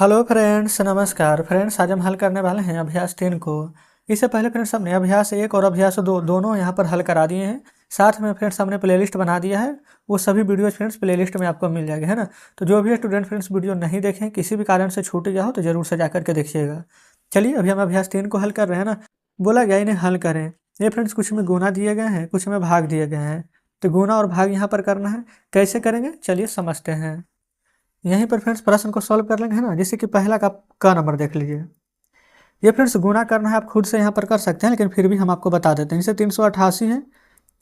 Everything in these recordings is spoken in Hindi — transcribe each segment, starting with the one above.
हेलो फ्रेंड्स, नमस्कार फ्रेंड्स। आज हम हल करने वाले हैं अभ्यास 10 को। इससे पहले फ्रेंड्स हमने अभ्यास 1 और अभ्यास 2 दोनों यहाँ पर हल करा दिए हैं। साथ में फ्रेंड्स हमने प्लेलिस्ट बना दिया है। वो सभी वीडियोज फ्रेंड्स प्लेलिस्ट में आपको मिल जाएगी, है ना। तो जो भी स्टूडेंट फ्रेंड्स वीडियो नहीं देखें, किसी भी कारण से छूट गया हो तो ज़रूर से जा करके देखिएगा। चलिए अभी हम अभ्यास 3 को हल कर रहे हैं ना। बोला गया इन्हें हल करें। ये फ्रेंड्स कुछ में गुना दिए गए हैं, कुछ में भाग दिए गए हैं। तो गुना और भाग यहाँ पर करना है। कैसे करेंगे चलिए समझते हैं। यहीं पर फ्रेंड्स प्रश्न को सॉल्व कर लेंगे, है ना। जैसे कि पहला का नंबर देख लीजिए। ये फ्रेंड्स गुना करना है, आप खुद से यहाँ पर कर सकते हैं, लेकिन फिर भी हम आपको बता देते हैं। जैसे 388 है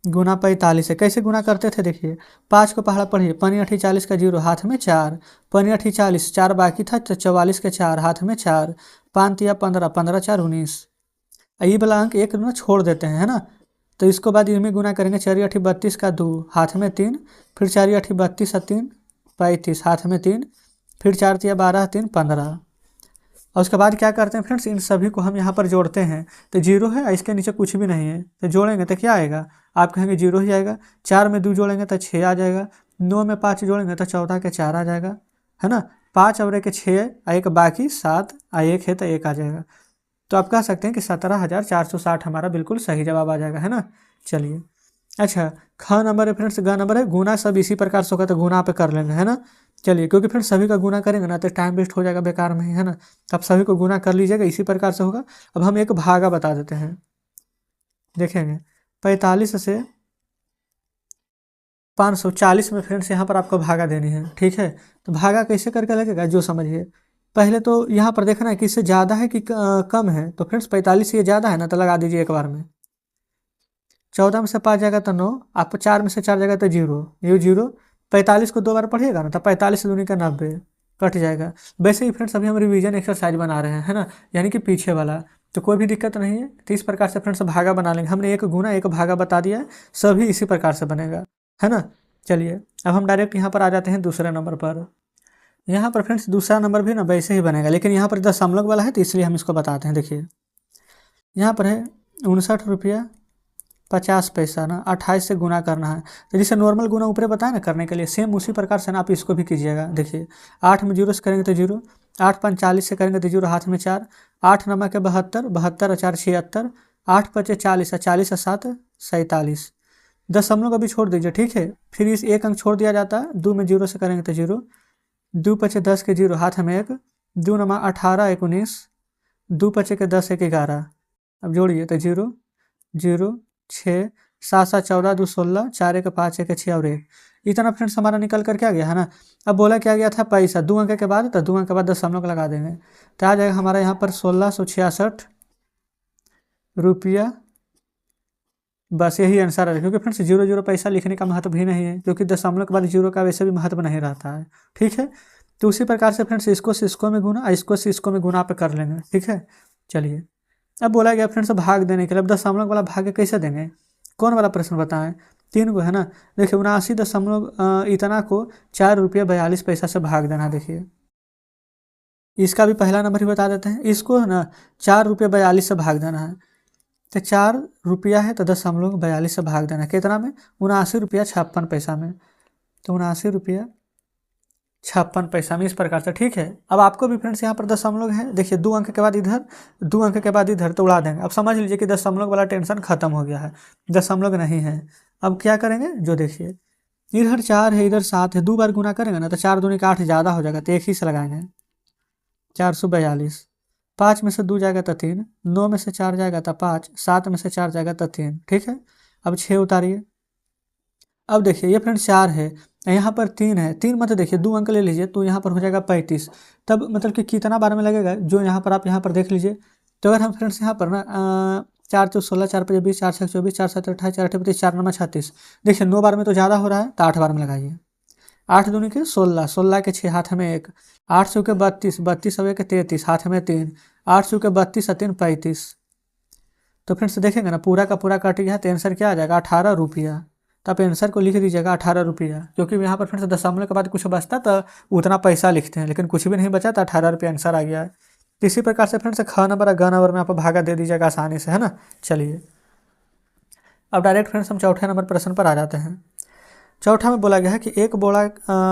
गुना 45 है। कैसे गुना करते थे देखिए। 5 को पहला पढ़िए, पनी अठी 40 का 0 हाथ में 4, पनी अठी 40 4 बाकी था तो 44 के 4 हाथ में 4, 5 तिया 15, 15 4 19। ये वाला अंक एक ना छोड़ देते हैं, है ना। तो इसको बाद इनमें गुना करेंगे। 4 अठी 32 का 2 हाथ में 3, फिर 4 अठी 32 का 3 35 हाथ में 3, फिर 4 तिया 12 3 15। और उसके बाद क्या करते हैं फ्रेंड्स, इन सभी को हम यहाँ पर जोड़ते हैं। तो 0 है, इसके नीचे कुछ भी नहीं है, तो जोड़ेंगे तो क्या आएगा। आप कहेंगे 0 ही आएगा। 4 में 2 जोड़ेंगे तो 6 आ जाएगा। 9 में 5 जोड़ेंगे तो 14 के 4 आ जाएगा, है ना। 5 और 1 6, एक बाकी 7, 1 है तो 1 आ जाएगा। तो आप कह सकते हैं कि 17,460 हमारा बिल्कुल सही जवाब आ जाएगा, है ना। चलिए अच्छा, ख नंबर है फ्रेंड्स, ग नंबर है। गुना सब इसी प्रकार से होगा, तो गुना पे कर लेंगे, है ना। चलिए, क्योंकि फ्रेंड्स सभी का गुना करेंगे ना तो टाइम वेस्ट हो जाएगा बेकार में ही, है ना। तो आप सभी को गुना कर लीजिएगा, इसी प्रकार से होगा। अब हम एक भागा बता देते हैं, देखेंगे। 45 से 540 में फ्रेंड्स यहाँ पर आपको भागा देनी है, ठीक है। तो भागा कैसे करके लगेगा जो समझिए। पहले तो यहाँ पर देखना है कि इससे ज़्यादा है कि कम है। तो फ्रेंड्स 45 से ये ज़्यादा है ना, तो लगा दीजिए एक बार में। 14 में से 5 जाएगा तो 9, आप 4 में से 4 जाएगा तो 0, ये 0। 45 को 2 बार पढ़िएगा ना, तो 45 दूनी का 90 कट जाएगा। वैसे ही फ्रेंड्स अभी हम रिवीजन एक्सरसाइज बना रहे हैं, है ना, यानी कि पीछे वाला। तो कोई भी दिक्कत नहीं है। तो इस प्रकार से फ्रेंड्स भागा बना लेंगे। हमने एक गुना एक भागा बता दिया है, सभी इसी प्रकार से बनेगा, है ना। चलिए अब हम डायरेक्ट यहाँ पर आ जाते हैं दूसरे नंबर पर। यहाँ पर फ्रेंड्स दूसरा नंबर भी ना वैसे ही बनेगा, लेकिन यहाँ पर दशमलव वाला है तो इसलिए हम इसको बताते हैं। देखिए यहाँ पर है 59 रुपया 50 पैसा ना 28 से गुना करना है। तो जैसे नॉर्मल गुना ऊपर बताया ना करने के लिए, सेम उसी प्रकार से ना आप इसको भी कीजिएगा। देखिए 8 में 0 से करेंगे तो 0, 8 5 40 से करेंगे तो 0 हाथ में 4, 8 नमक है 72, 72 और 4 76, 8 5 40 और 40 और 7 47। दशमलव का भी छोड़ दीजिए, ठीक है। फिर इस एक अंक छोड़ दिया जाता है। 2 में 0 से करेंगे तो 0, 2 5 10 के 0 हाथ में 1, 2 नमा 18 19, 2 5 के 10 1 11। अब जोड़िए तो 0 0 6 7 7 14 2 16, 4 1 5 1 6 और 1। इतना फ्रेंड्स हमारा निकल कर क्या गया, है ना। अब बोला क्या गया था पैसा 2 अंक के बाद, तो 2 अंक के बाद दशमलव लगा देंगे। तो आ जाएगा हमारा यहाँ पर 1666 रुपया। बस यही आंसर है, क्योंकि फ्रेंड्स 0 0 पैसा लिखने का महत्व भी नहीं है, क्योंकि दशमलव के बाद 0 का वैसे भी महत्व नहीं रहता है, ठीक है। तो उसी प्रकार से फ्रेंड्स इसको से इसको में गुना, इसको से इसको में गुना पे कर लेंगे, ठीक है। चलिए अब बोला गया फ्रेंड्स भाग देने के लिए। अब दशमलव वाला भाग कैसे देंगे, कौन वाला प्रश्न बताएं। 3 को, है ना। देखिए 79 इतना को 4 रुपया 42 पैसा से भाग देना। देखिए इसका भी पहला नंबर ही बता देते हैं। इसको ना 4 रुपया 42 से भाग देना है। तो 4 रुपया है तो 10.42 से भाग देना है। कितना में, 79 रुपया 56 पैसा में। तो 79 रुपया 56 पैसा में, इस प्रकार से, ठीक है। अब आपको भी फ्रेंड्स यहाँ पर दशमलव है, देखिए 2 अंक के बाद इधर, 2 अंक के बाद इधर, तो उड़ा देंगे। अब समझ लीजिए कि दशमलव वाला टेंशन खत्म हो गया है, दशमलव नहीं है। अब क्या करेंगे, जो देखिए इधर 4 है इधर 7 है, 2 बार गुना करेंगे ना तो 4 दूनी का 8 ज़्यादा हो जाएगा, तो एक ही से लगाएंगे। 442, 5 में से 2 जाएगा तो 3, 9 में से 4 जाएगा तो 5, 7 में से 4 जाएगा तो 3, ठीक है। अब 6 उतारिए। अब देखिए ये फ्रेंड्स 4 है, यहाँ पर 3 है। 3 मतलब देखिए 2 अंक ले लीजिए तो यहाँ पर हो जाएगा 35। तब मतलब कि कितना बार में लगेगा, जो यहाँ पर आप यहाँ पर देख लीजिए। तो अगर हम फ्रेंड्स यहाँ पर ना 4 4 16, 4 5 20, 4 6 24, 4 7 28, 4 8 32, 4 9 36। देखिए 9 बार में तो ज़्यादा हो रहा है, तो 8 बार में लगाइए। 8 दूनी के 16, 16 के 6 हाथ में 1, 8 सौ के 32, 32 और 1 के 33 हाथ में 3, 8 सौ के 32 और 3 35। तो फ्रेंड्स देखेंगे ना पूरा का पूरा कट गया, तो आंसर क्या आ जाएगा, 18 रुपया। तो आप आंसर को लिख दीजिएगा 18 रुपया, क्योंकि यहाँ पर फ्रेंड्स दशमलव के बाद कुछ बचता तो उतना पैसा लिखते हैं, लेकिन कुछ भी नहीं बचा तो 18 रुपया आंसर आ गया है। तो इसी प्रकार से फ्रेंड्स ख नंबर और ग नंबर में आप भागा दे दीजिएगा आसानी से, है ना। चलिए अब डायरेक्ट फ्रेंड्स हम चौथे नंबर प्रश्न पर आ जाते हैं। चौथा में बोला गया है कि एक बोरा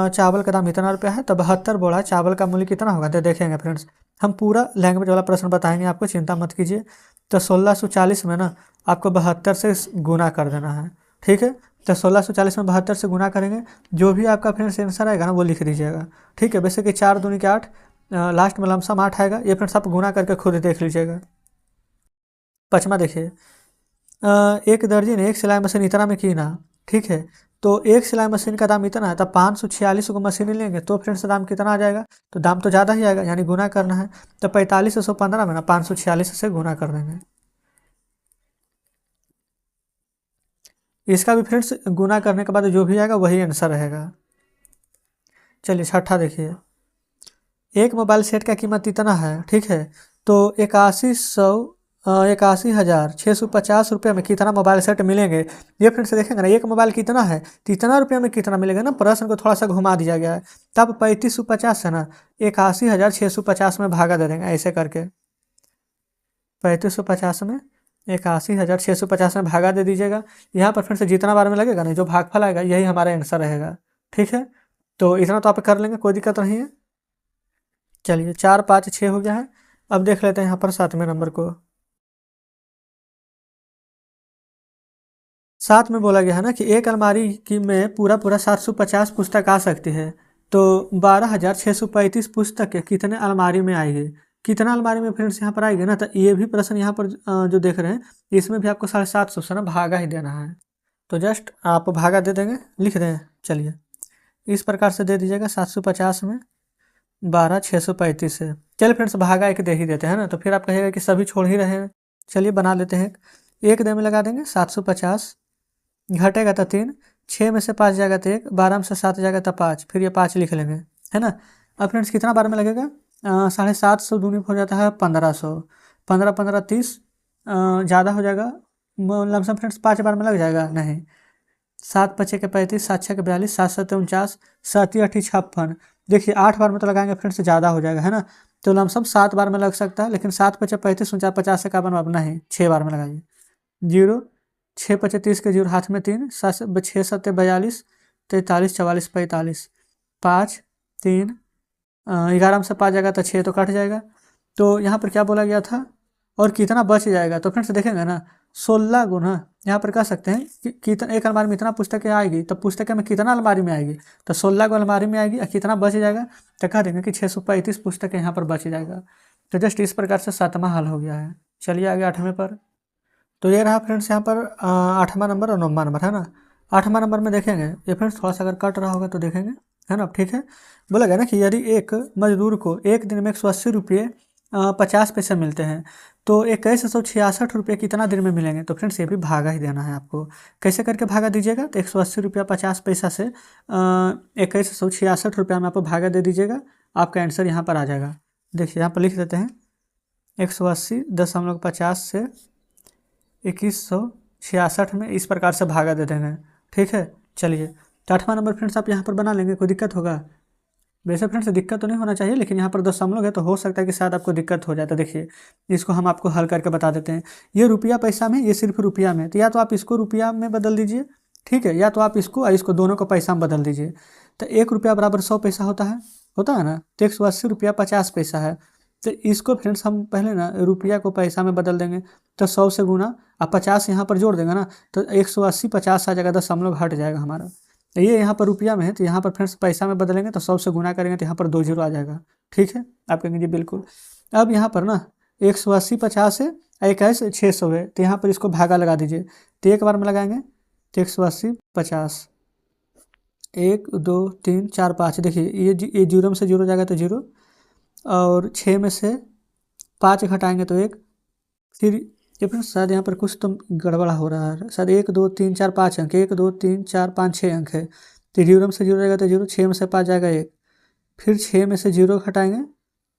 चावल का दाम इतना रुपया है, तो 72 बोरा चावल का मूल्य कितना होगा, तो देखेंगे फ्रेंड्स। हम पूरा लैंग्वेज वाला प्रश्न बताएंगे आपको, चिंता मत कीजिए। तो 1640 में ना आपको 72 से गुना कर देना है, ठीक है। तो 1640 में 72 से गुना करेंगे, जो भी आपका फ्रेंड्स आंसर आएगा ना वो लिख दीजिएगा, ठीक है। वैसे कि 4 दूनी के 8, लास्ट में लमसम 8 आएगा, ये फ्रेंड्स आप गुना करके खुद देख लीजिएगा। पचमा देखिए, एक दर्जी ने एक सिलाई मशीन इतना में की ना, ठीक है। तो एक सिलाई मशीन का दाम इतना है, तब 546 को मशीन लेंगे तो फ्रेंड्स दाम कितना आ जाएगा, तो दाम तो ज़्यादा ही आएगा, यानी गुना करना है। तो 45 115 में ना 546 से गुना कर देंगे। इसका भी फ्रेंड्स गुना करने के बाद जो भी आएगा वही आंसर रहेगा। चलिए छठा देखिए, एक मोबाइल सेट का कीमत इतना है, ठीक है। तो 81,650 रुपये में कितना मोबाइल सेट मिलेंगे, ये फ्रेंड्स देखेंगे ना। एक मोबाइल कितना है तो इतना रुपये में कितना मिलेगा ना, प्रश्न को थोड़ा सा घुमा दिया गया है। तब 3550 है ना 81,650 में भागा दे देंगे, ऐसे करके 3550 में 81,650 में भागा दे दीजिएगा। यहाँ पर फिर से जितना बार में लगेगा ना, जो भागफल आएगा यही हमारा आंसर रहेगा, ठीक है। तो इतना तो आप कर लेंगे, कोई दिक्कत नहीं है। चलिए 4 5 6 हो गया है। अब देख लेते हैं यहाँ पर 7वें नंबर को। 7 में बोला गया है ना कि एक अलमारी की में पूरा 750 पुस्तक आ सकती है, तो 12,635 पुस्तक कितने अलमारी में आएगी, कितना अलमारी में फ्रेंड्स यहाँ पर आएगी ना। तो ये भी प्रश्न यहाँ पर जो देख रहे हैं, इसमें भी आपको 750 से ना भागा ही देना है। तो जस्ट आप भागा दे देंगे, लिख दें। चलिए इस प्रकार से दे दीजिएगा, 750 में 12,635 से। चलिए फ्रेंड्स भागा एक दे ही देते हैं ना, तो फिर आप कहिएगा कि सभी छोड़ ही रहे हैं। चलिए बना लेते हैं, एक दे में लगा देंगे 750, घटेगा तो 3, 6 में से 5 जाएगा तो 1, 12 में से 7 जाएगा तो 5, फिर ये 5 लिख लेंगे, है ना। अब फ्रेंड्स कितना बार में लगेगा, 750 दूनी हो जाता है 1500, 15 15 30, ज़्यादा हो जाएगा, लमसम फ्रेंड्स 5 बार में लग जाएगा नहीं। 7 5 के 35, 7 6 के 42, 7 7 49, 7 8 56। देखिए 8 बार में तो लगाएंगे फ्रेंड्स ज़्यादा हो जाएगा, है ना। तो लमसम 7 बार में लग सकता है, लेकिन 7 5 35 49 50 से का बनवा नहीं, 6 बार में लगाइए। 0 6 5 30 के 0 हाथ में 3, 6 7 42, 43 44 45, 5 3, 11 में से 5 जाएगा तो 6 तो कट जाएगा। तो यहाँ पर क्या बोला गया था, और कितना बच जाएगा, तो फ्रेंड्स देखेंगे ना 16 गुना, यहाँ पर कह सकते हैं कि कितना एक अलमारी में इतना पुस्तकें आएगी, तो पुस्तकें में कितना अलमारी में आएगी, तो 16 को अलमारी में आएगी और कितना बच जाएगा, तो कह देंगे कि 635 पुस्तकें यहाँ पर बच जाएगा। तो जस्ट इस प्रकार से 7वां हल हो गया है। चलिए आगे 8वें पर। तो ये रहा फ्रेंड्स यहाँ पर 8वां नंबर और 9वां नंबर, है ना। 8वां नंबर में देखेंगे, ये फ्रेंड्स थोड़ा सा अगर कट रहा होगा तो देखेंगे, है ना, ठीक है। बोला गया ना कि यदि एक मजदूर को एक दिन में 180 रुपये 50 पैसे मिलते हैं, तो 2166 रुपये कितना दिन में मिलेंगे, तो फ्रेंड्स ये भी भागा ही देना है आपको। कैसे करके भागा दीजिएगा, तो 180 रुपया 50 पैसा से 2166 रुपया में आपको भागा दे दीजिएगा, आपका आंसर यहाँ पर आ जाएगा। देखिए यहाँ पर लिख देते हैं 180.50 से 2166 में इस प्रकार से भागा दे देंगे, ठीक है। चलिए तो 8वां नंबर फ्रेंड्स आप यहाँ पर बना लेंगे, कोई दिक्कत होगा, वैसे फ्रेंड्स दिक्कत तो नहीं होना चाहिए, लेकिन यहाँ पर 10 दशमलव है तो हो सकता है कि शायद आपको दिक्कत हो जाए। तो देखिए इसको हम आपको हल करके बता देते हैं। ये रुपया पैसा में, ये सिर्फ रुपया में, तो या तो आप इसको रुपया में बदल दीजिए, ठीक है, या तो आप इसको और इसको दोनों को पैसा में बदल दीजिए। तो 1 रुपया बराबर 100 पैसा होता है ना, तो 180 रुपया 50 पैसा है। तो इसको फ्रेंड्स हम पहले ना रुपया को पैसा में बदल देंगे, तो 100 से गुना, अब 50 यहाँ पर जोड़ देंगे ना, तो 180 50 आ जाएगा, 10 दशमलव हट जाएगा हमारा। तो ये यहाँ पर रुपया में है, तो यहाँ पर फ्रेंड्स पैसा में बदलेंगे तो 100 से गुना करेंगे तो यहाँ पर 2 जीरो आ जाएगा, ठीक है। आप कहेंगे जी बिल्कुल। अब यहाँ पर ना 180 50 है, 21 600 है, तो यहाँ पर इसको भागा लगा दीजिए, तो एक बार में लगाएंगे तो 180 50, 1 2 3 4 5, देखिए ये जीरो में से जीरो जाएगा तो जीरो, और 6 में से 5 घटाएंगे तो 1, फिर ये फिर शायद यहाँ पर कुछ तो गड़बड़ा हो रहा है, शायद 1 2 3 4 5 अंक, 1 2 3 4 5 6 अंक है, तो जीरो में से जीरो जाएगा तो जीरो, 6 में से 5 जाएगा 1, फिर 6 में से जीरो घटाएंगे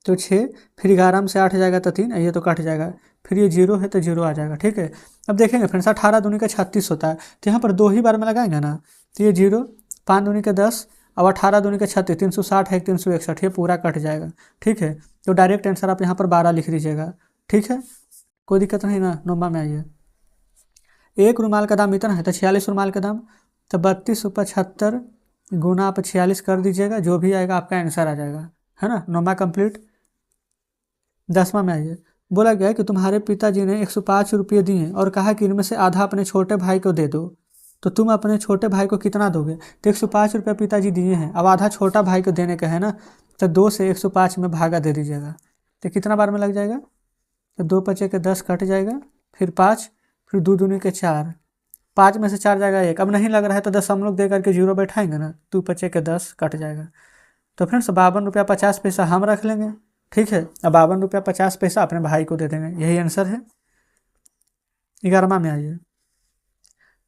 तो 6, फिर 11 में से 8 जाएगा तो 3, ये तो कट जाएगा, फिर ये जीरो है तो जीरो आ जाएगा, ठीक है। अब देखेंगे फ्रेंड्स 18 दूनी का 36 होता है, तो यहाँ पर 2 ही बार में लगाएंगे ना, तो ये जीरो, 5 दूनी का 10, अब 18 दूनी का 36, 360 है 361, ये पूरा कट जाएगा, ठीक है। तो डायरेक्ट आंसर आप यहाँ पर 12 लिख दीजिएगा, ठीक है, कोई दिक्कत नहीं ना। 9वां में आइए, एक रुमाल का दाम इतना है, तो 46 रुमाल का दाम तो 32 ऊपर 76 गुना आप 46 कर दीजिएगा, जो भी आएगा आपका आंसर आ जाएगा, है ना। 9वां कंप्लीट। 10वां में आइए, बोला गया है कि तुम्हारे पिताजी ने 105 रुपये दिए और कहा कि इनमें से आधा अपने छोटे भाई को दे दो, तो तुम अपने छोटे भाई को कितना दोगे। तो 105 रुपये पिताजी दिए हैं, अब आधा छोटा भाई को देने का है ना, तो 2 से 105 में भागा दे दीजिएगा। तो कितना बार में लग जाएगा, तो 2 पचे के 10 कट जाएगा, फिर 5, फिर 2 दूनी के 4, 5 में से 4 जाएगा 1। अब नहीं लग रहा है तो 10 हम लोग दे करके 0 बैठाएंगे ना, 2 पचे के 10 कट जाएगा। तो फ्रेंड्स 52 रुपया 50 पैसा हम रख लेंगे, ठीक है। अब 52 रुपया 50 पैसा अपने भाई को दे देंगे, यही आंसर है। 11वां में आइए,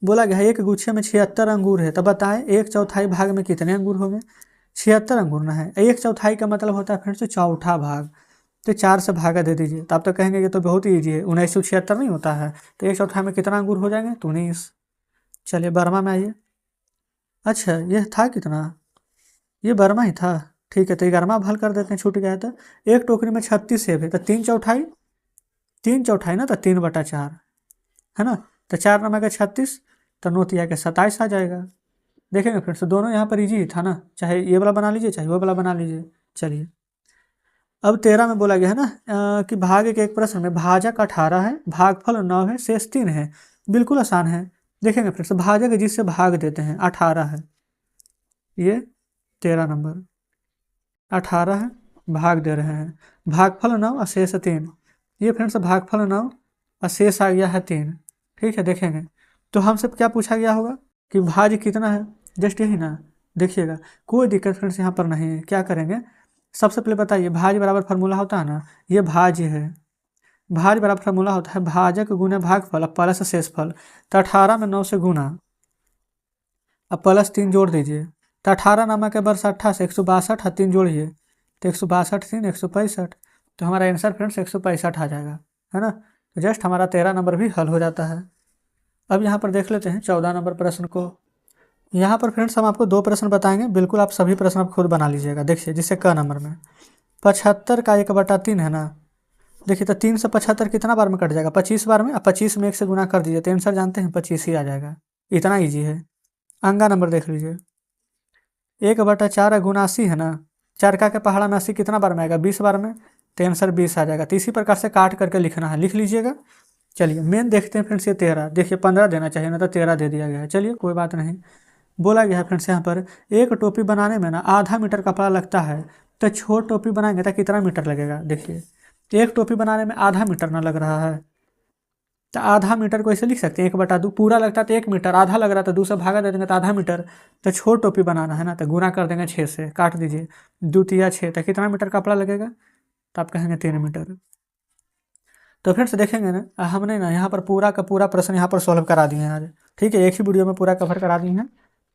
बोला गया है एक गुच्छे में 76 अंगूर है, तो बताएं 1/4 भाग में कितने अंगूर होंगे। 76 अंगूर ना है, 1/4 का मतलब होता है फ्रेंड्स चौथा भाग, तो 4 से भागा दे दीजिए। तो आप तो कहेंगे ये तो बहुत ही ईजी है, 1976 नहीं होता है, तो 1/4 में कितना अंगूर हो जाएंगे, तो 19। चलिए 12वां में आइए। अच्छा ये था कितना, ये 12वां ही था, ठीक है। तो 11वां अब हल कर देते हैं, छूट गया था। एक टोकरी में 36 सेब है, तो 3/4, 3/4 ना, तो 3/4 है ना। तो 4 नंबर का 36, तो 9 के 27 आ जाएगा। देखेंगे फ्रेंड्स दोनों यहाँ पर इजी ही था ना, चाहे ये वाला बना लीजिए चाहे वो वाला बना लीजिए। चलिए अब 13 में बोला गया है ना कि भाग के एक प्रश्न में भाजक 18 है, भागफल 9 है, शेष 3 है। बिल्कुल आसान है। देखेंगे फ्रेंड्स भाजक जिससे भाग देते हैं 18 है, ये 13 नंबर 18 है, भाग दे रहे हैं। भागफल 9 और शेष 3, ये फ्रेंड्स भागफल 9 और शेष आ गया है 3, ठीक है। देखेंगे तो हमसे क्या पूछा गया होगा कि भाज्य कितना है, जस्ट यही ना। देखिएगा कोई दिक्कत फ्रेंड्स यहाँ पर नहीं है। क्या करेंगे, सबसे पहले बताइए भाज्य बराबर फार्मूला होता है ना, ये भाज्य है, भाज्य बराबर फार्मूला होता है भाजक गुने भागफल अब प्लस शेषफल। तो 18 में 9 से गुना, अब प्लस 3 जोड़ दीजिए, तो 18 नामा के वर्ष 18 से 162 और 3 जोड़िए, तो 162 3 165, तो हमारा आंसर फ्रेंड्स 165 आ जाएगा, है ना। तो जस्ट हमारा 13 नंबर भी हल हो जाता है। अब यहाँ पर देख लेते हैं 14 नंबर प्रश्न को। यहाँ पर फ्रेंड्स हम आपको 2 प्रश्न बताएंगे, बिल्कुल आप सभी प्रश्न आप खुद बना लीजिएगा। देखिए जिससे क नंबर में 75 का 1/3 है ना, देखिए तो 3 से 75 कितना बार में कट जाएगा, 25 बार में। अब 25 में 1 से गुना कर दीजिए, तो आंसर जानते हैं 25 ही आ जाएगा, इतना ईजी है। अंगा नंबर देख लीजिए, 1/4 गुना 80 है ना, 4 के पहाड़ा में 80 कितना बार में आएगा, 20 बार में, तो आंसर 20 आ जाएगा। तो इसी प्रकार से काट करके लिखना है, लिख लीजिएगा। चलिए मेन देखते हैं फ्रेंड्स, ये 13, देखिए 15 देना चाहिए ना, तो 13 दे दिया गया है। चलिए कोई बात नहीं। बोला गया है फ्रेंड्स यहाँ पर एक टोपी बनाने में ना आधा मीटर कपड़ा लगता है, तो छोट टोपी बनाएंगे तो कितना मीटर लगेगा। देखिए एक टोपी बनाने में आधा मीटर ना लग रहा है, तो आधा मीटर को ऐसे लिख सकते हैं 1/2, पूरा लगता है तो 1 मीटर, आधा लग रहा था 2 से भागा दे देंगे तो आधा मीटर। तो छोट टोपी बनाना है ना, तो गुना कर देंगे 6 से, काट दीजिए 2 तिया 6, तो कितना मीटर कपड़ा लगेगा, तो आप कहेंगे 3 मीटर। तो फ्रेंड्स देखेंगे ना हमने ना यहाँ पर पूरा का पूरा प्रश्न यहाँ पर सॉल्व करा दिए हैं आज, ठीक है। एक ही वीडियो में पूरा कवर करा दिए हैं।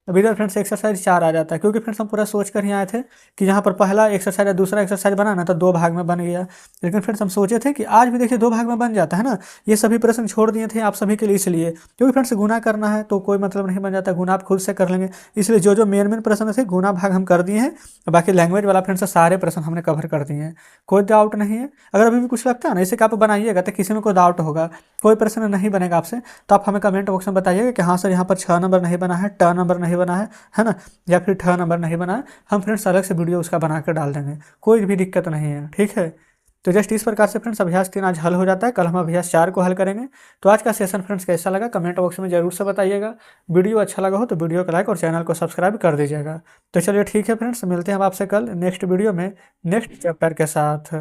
अब इधर फ्रेंड्स एक्सरसाइज 4 आ जाता है, क्योंकि फ्रेंड्स हम पूरा सोच कर ही आए थे कि यहाँ पर पहला एक्सरसाइज या दूसरा एक्सरसाइज बनाना तो 2 भाग में बन गया, लेकिन फ्रेंड्स हम सोचे थे कि आज भी देखिए 2 भाग में बन जाता है ना। ये सभी प्रश्न छोड़ दिए थे आप सभी के लिए इसलिए, क्योंकि फ्रेंड्स गुना करना है तो कोई मतलब नहीं बन जाता, गुना आप खुद से कर लेंगे। इसलिए जो जो मेन प्रश्न थे गुना भाग हम कर दिए हैं, बाकी लैंग्वेज वाला फ्रेंड्स सारे प्रश्न हमने कवर कर दिए हैं, कोई डाउट नहीं है। अगर अभी भी कुछ लगता है ना इसे कि आप बनाइएगा तो किसी में कोई डाउट होगा, कोई प्रश्न नहीं बनेगा आपसे, तो आप हमें कमेंट बॉक्स में बताइएगा कि हाँ सर यहाँ पर 6 नंबर नहीं बना है, ट नंबर नहीं बना है ना, या फिर 6 नंबर नहीं बना है। हम फ्रेंड्स अलग से वीडियो उसका बना कर डाल देंगे, कोई भी दिक्कत नहीं है, ठीक है। तो जस्ट इस प्रकार से फ्रेंड्स अभ्यास 3 आज हल हो जाता है, कल हम अभ्यास 4 को हल करेंगे। तो आज का सेशन फ्रेंड्स कैसा लगा कमेंट बॉक्स में जरूर से बताइएगा। वीडियो अच्छा लगा हो तो वीडियो को लाइक और चैनल को सब्सक्राइब कर दीजिएगा। तो चलिए ठीक है फ्रेंड्स, मिलते हैं हम आपसे कल नेक्स्ट वीडियो में नेक्स्ट चैप्टर के साथ।